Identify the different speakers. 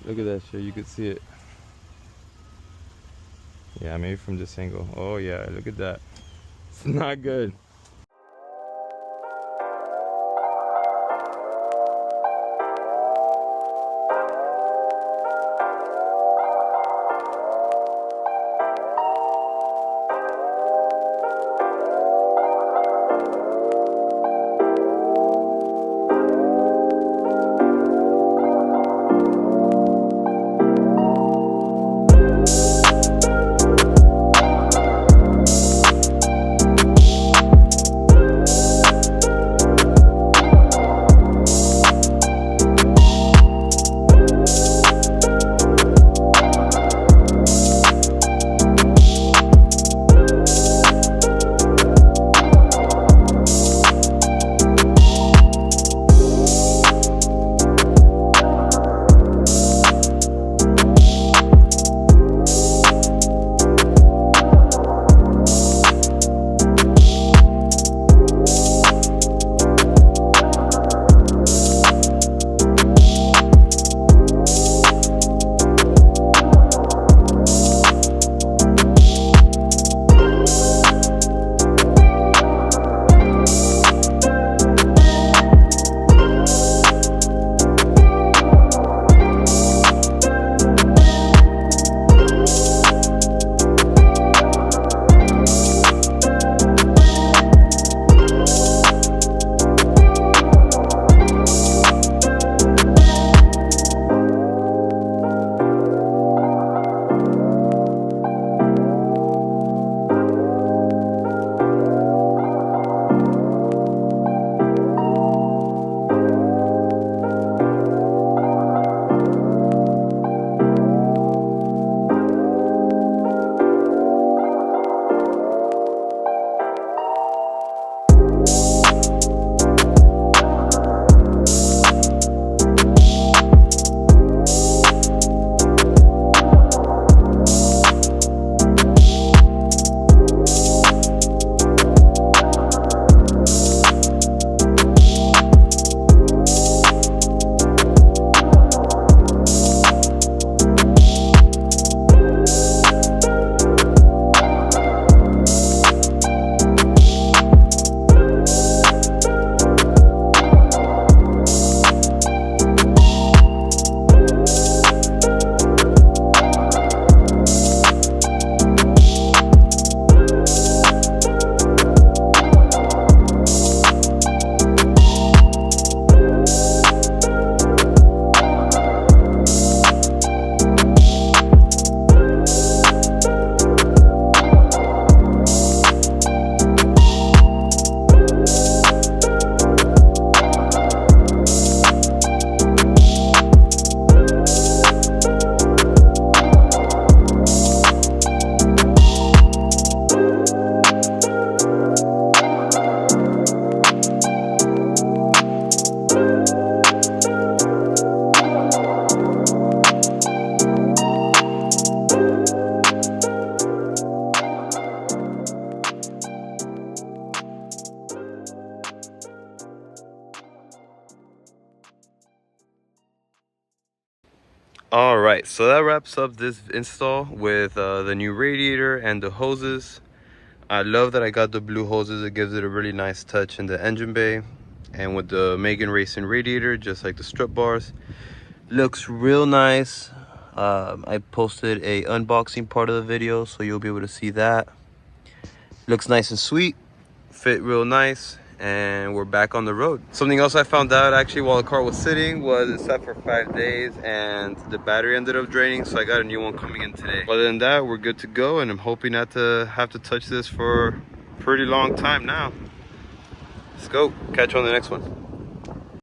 Speaker 1: Look at that shit, you could see it. Yeah, maybe from this angle. Oh yeah, look at that. It's not good. All right, so that wraps up this install with the new radiator and the hoses. I love that I got the blue hoses. It gives it a really nice touch in the engine bay. And with the Megan Racing Radiator, just like the strut bars, looks real nice. I posted a unboxing part of the video, so you'll be able to see that. Looks nice and sweet, fit real nice, and we're back on the road. Something else I found out actually while the car was sitting was it sat for 5 days and the battery ended up draining, so I got a new one coming in today. Other than that, we're good to go, and I'm hoping not to have to touch this for a pretty long time now. Let's go, catch you on the next one.